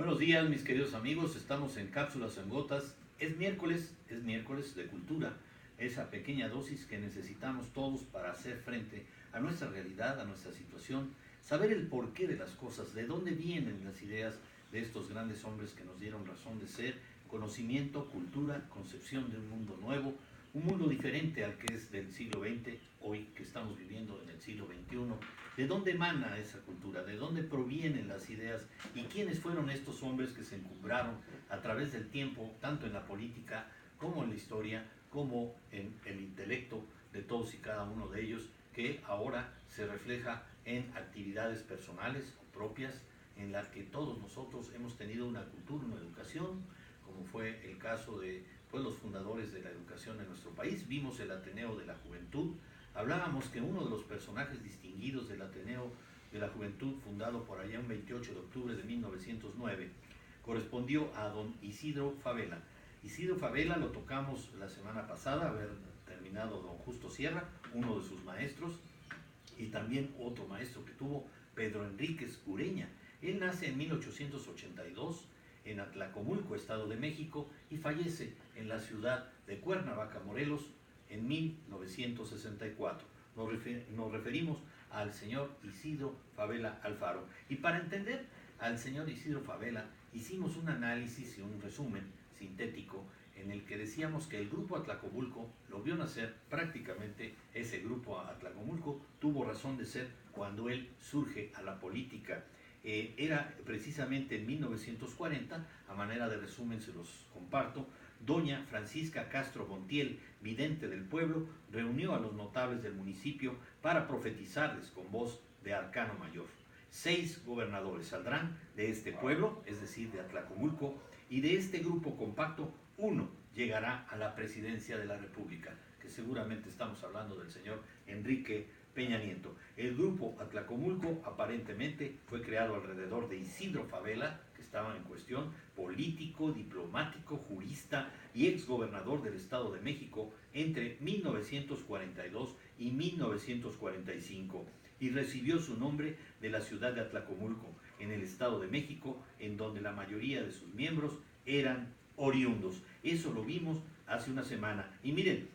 Buenos días, mis queridos amigos. Estamos en Cápsulas en Gotas. Es miércoles de cultura. Esa pequeña dosis que necesitamos todos para hacer frente a nuestra realidad, a nuestra situación, saber el porqué de las cosas, de dónde vienen las ideas de estos grandes hombres que nos dieron razón de ser, conocimiento, cultura, concepción de un mundo nuevo, un mundo diferente al que es del siglo XX, hoy que estamos viviendo en el siglo XXI. ¿De dónde emana esa cultura? ¿De dónde provienen las ideas? ¿Y quiénes fueron estos hombres que se encumbraron a través del tiempo, tanto en la política como en la historia, como en el intelecto de todos y cada uno de ellos, que ahora se refleja en actividades personales o propias, en las que todos nosotros hemos tenido una cultura, una educación, como fue el caso de los fundadores de la educación en nuestro país? Vimos el Ateneo de la Juventud. Hablábamos que uno de los personajes distinguidos del Ateneo de la Juventud, fundado por allá un 28 de octubre de 1909, correspondió a don Isidro Fabela. Isidro Fabela lo tocamos la semana pasada, haber terminado don Justo Sierra, uno de sus maestros, y también otro maestro que tuvo, Pedro Enríquez Ureña. Él nace en 1882 en Atlacomulco, Estado de México, y fallece en la ciudad de Cuernavaca, Morelos, en 1964. Nos referimos al señor Isidro Fabela Alfaro. Y para entender al señor Isidro Fabela, hicimos un análisis y un resumen sintético en el que decíamos que el grupo Atlacomulco lo vio nacer prácticamente. Ese grupo Atlacomulco tuvo razón de ser cuando él surge a la política. Era precisamente en 1940, a manera de resumen se los comparto. Doña Francisca Castro Montiel, vidente del pueblo, reunió a los notables del municipio para profetizarles con voz de arcano mayor. 6 gobernadores saldrán de este pueblo, es decir, de Atlacomulco, y de este grupo compacto, uno llegará a la presidencia de la República, que seguramente estamos hablando del señor Enrique Peña Nieto. El grupo Atlacomulco aparentemente fue creado alrededor de Isidro Fabela, que estaba en cuestión, político, diplomático, jurista y exgobernador del Estado de México entre 1942 y 1945, y recibió su nombre de la ciudad de Atlacomulco, en el Estado de México, en donde la mayoría de sus miembros eran oriundos. Eso lo vimos hace una semana. Y miren,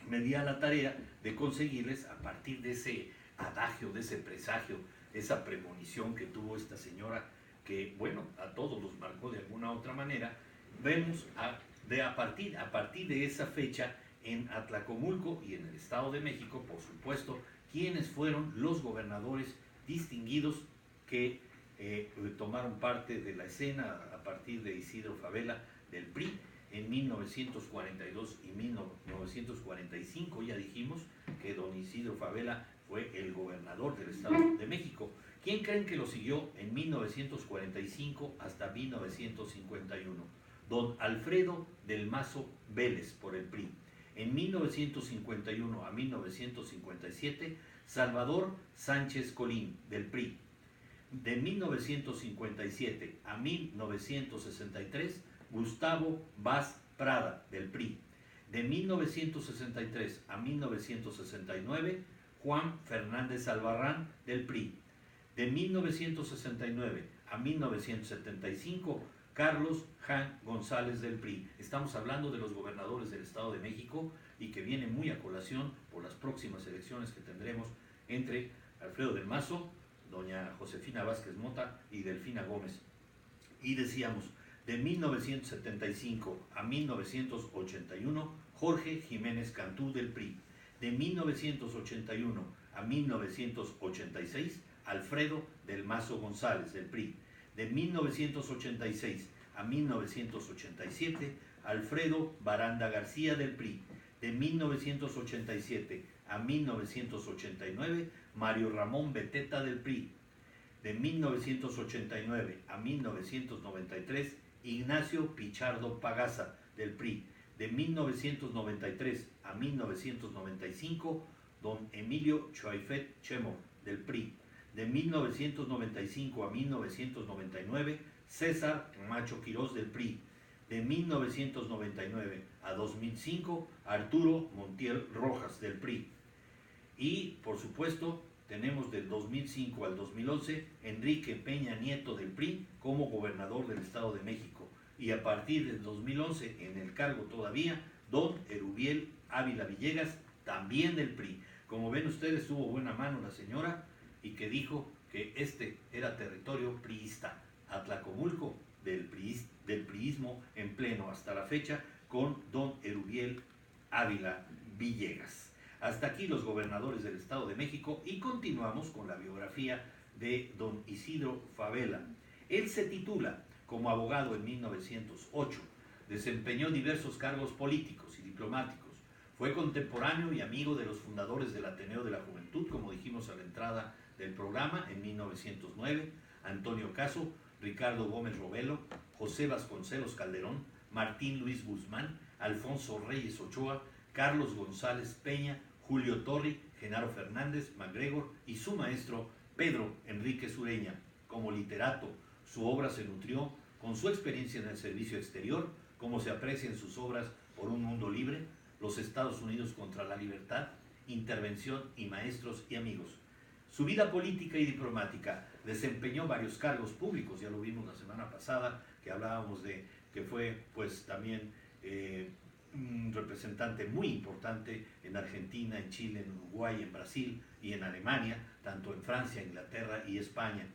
me di a la tarea de conseguirles, a partir de ese adagio, de ese presagio, esa premonición que tuvo esta señora, que bueno, a todos los marcó de alguna u otra manera. Vemos a partir de esa fecha en Atlacomulco y en el Estado de México, por supuesto, quiénes fueron los gobernadores distinguidos que tomaron parte de la escena a partir de Isidro Fabela del PRI en 1942 y 1945. Ya dijimos que don Isidro Fabela fue el gobernador del Estado de México. ¿Quién creen que lo siguió en 1945 hasta 1951? Don Alfredo del Mazo Vélez por el PRI. En 1951 a 1957, Salvador Sánchez Colín del PRI. De 1957 a 1963, Gustavo Vaz Prada del PRI. De 1963 a 1969, Juan Fernández Albarrán del PRI. De 1969 a 1975, Carlos Jan González del PRI. Estamos hablando de los gobernadores del Estado de México y que viene muy a colación por las próximas elecciones que tendremos entre Alfredo del Mazo, doña Josefina Vázquez Mota y Delfina Gómez. Y decíamos, de 1975 a 1981, Jorge Jiménez Cantú del PRI. De 1981 a 1986, Alfredo del Mazo González del PRI. De 1986 a 1987, Alfredo Baranda García del PRI. De 1987 a 1989, Mario Ramón Beteta del PRI. De 1989 a 1993, Ignacio Pichardo Pagaza del PRI. De 1993 a 1995, don Emilio Choaifet Chemo del PRI. De 1995 a 1999, César Macho Quirós del PRI. De 1999 a 2005, Arturo Montiel Rojas del PRI. Y, por supuesto, tenemos del 2005 al 2011 Enrique Peña Nieto del PRI como gobernador del Estado de México. Y a partir del 2011, en el cargo todavía, don Erubiel Ávila Villegas, también del PRI. Como ven ustedes, tuvo buena mano la señora y que dijo que este era territorio priista. Atlacomulco del priismo en pleno hasta la fecha con don Erubiel Ávila Villegas. Hasta aquí los gobernadores del Estado de México y continuamos con la biografía de don Isidro Fabela. Él se titula como abogado en 1908, desempeñó diversos cargos políticos y diplomáticos, fue contemporáneo y amigo de los fundadores del Ateneo de la Juventud, como dijimos a la entrada del programa, en 1909, Antonio Caso, Ricardo Gómez Robelo, José Vasconcelos Calderón, Martín Luis Guzmán, Alfonso Reyes Ochoa, Carlos González Peña, Julio Torri, Genaro Fernández, MacGregor y su maestro Pedro Enrique Sureña. Como literato, su obra se nutrió con su experiencia en el servicio exterior, como se aprecia en sus obras Por un Mundo Libre, Los Estados Unidos contra la Libertad, Intervención y Maestros y Amigos. Su vida política y diplomática, desempeñó varios cargos públicos, ya lo vimos la semana pasada, que hablábamos de que fue pues también un representante muy importante en Argentina, en Chile, en Uruguay, en Brasil y en Alemania, tanto en Francia, Inglaterra y España.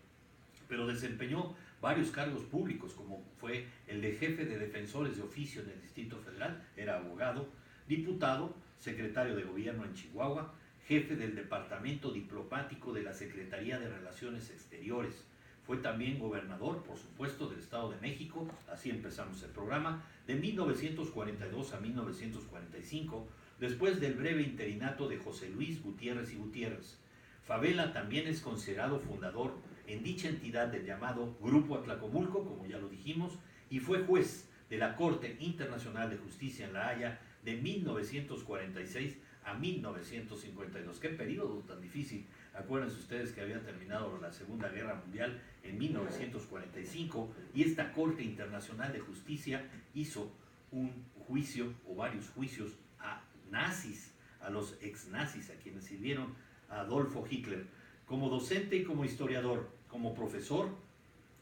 Pero desempeñó varios cargos públicos, como fue el de jefe de defensores de oficio en el Distrito Federal, era abogado, diputado, secretario de gobierno en Chihuahua, jefe del Departamento Diplomático de la Secretaría de Relaciones Exteriores. Fue también gobernador, por supuesto, del Estado de México, así empezamos el programa, de 1942 a 1945, después del breve interinato de José Luis Gutiérrez y Gutiérrez. Fabela también es considerado fundador en dicha entidad del llamado Grupo Atlacomulco, como ya lo dijimos, y fue juez de la Corte Internacional de Justicia en La Haya de 1946 a 1952. ¡Qué periodo tan difícil! Acuérdense ustedes que había terminado la Segunda Guerra Mundial en 1945 y esta Corte Internacional de Justicia hizo un juicio o varios juicios a nazis, a los ex-nazis, a quienes sirvieron a Adolfo Hitler. Como docente y como historiador, como profesor,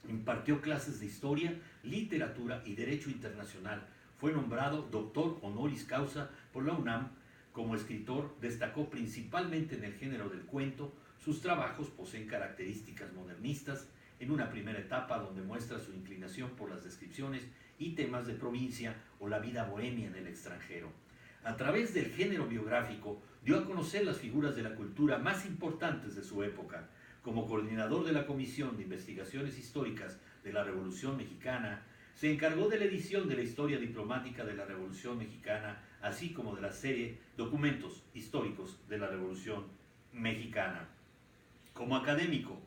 impartió clases de historia, literatura y derecho internacional. Fue nombrado doctor honoris causa por la UNAM. Como escritor, destacó principalmente en el género del cuento. Sus trabajos poseen características modernistas, en una primera etapa donde muestra su inclinación por las descripciones y temas de provincia o la vida bohemia en el extranjero. A través del género biográfico, dio a conocer las figuras de la cultura más importantes de su época. Como coordinador de la Comisión de Investigaciones Históricas de la Revolución Mexicana, se encargó de la edición de la historia diplomática de la Revolución Mexicana, así como de la serie Documentos Históricos de la Revolución Mexicana. Como académico,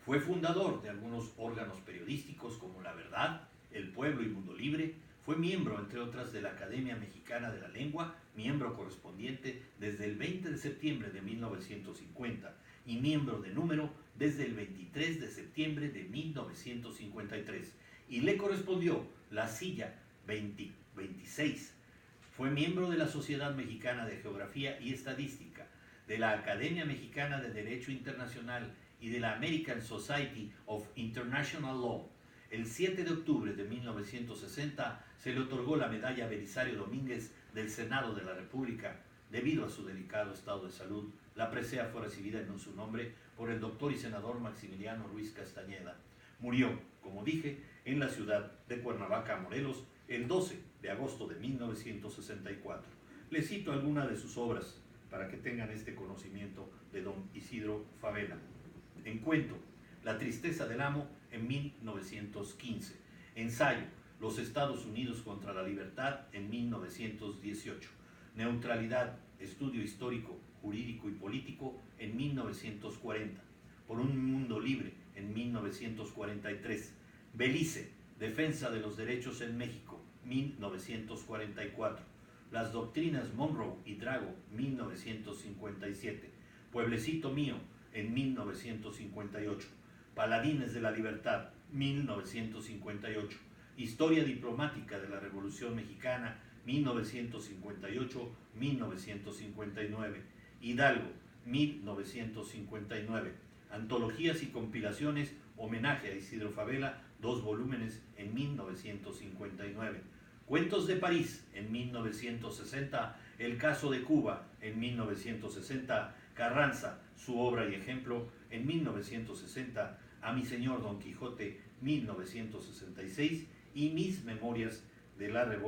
fue fundador de algunos órganos periodísticos como La Verdad, El Pueblo y Mundo Libre. Fue miembro, entre otras, de la Academia Mexicana de la Lengua, miembro correspondiente desde el 20 de septiembre de 1950 y miembro de número desde el 23 de septiembre de 1953. Y le correspondió la silla 26. Fue miembro de la Sociedad Mexicana de Geografía y Estadística, de la Academia Mexicana de Derecho Internacional y de la American Society of International Law. El 7 de octubre de 1960 se le otorgó la medalla Belisario Domínguez del Senado de la República. Debido a su delicado estado de salud, la presea fue recibida en su nombre por el doctor y senador Maximiliano Ruiz Castañeda. Murió, como dije, en la ciudad de Cuernavaca, Morelos, el 12 de agosto de 1964. Les cito algunas de sus obras para que tengan este conocimiento de don Isidro Fabela. En cuento, La tristeza del amo, en 1915. Ensayo, Los Estados Unidos contra la Libertad, en 1918. Neutralidad, Estudio Histórico, Jurídico y Político, en 1940. Por un Mundo Libre, en 1943. Belice, Defensa de los Derechos en México, 1944. Las Doctrinas Monroe y Drago, 1957. Pueblecito Mío, en 1958. Paladines de la Libertad, 1958. Historia Diplomática de la Revolución Mexicana, 1958-1959. Hidalgo, 1959. Antologías y compilaciones, homenaje a Isidro Fabela, 2 volúmenes en 1959. Cuentos de París en 1960, El caso de Cuba en 1960, Carranza, su obra y ejemplo en 1960, A mi señor Don Quijote 1966 y Mis memorias de la Revolución.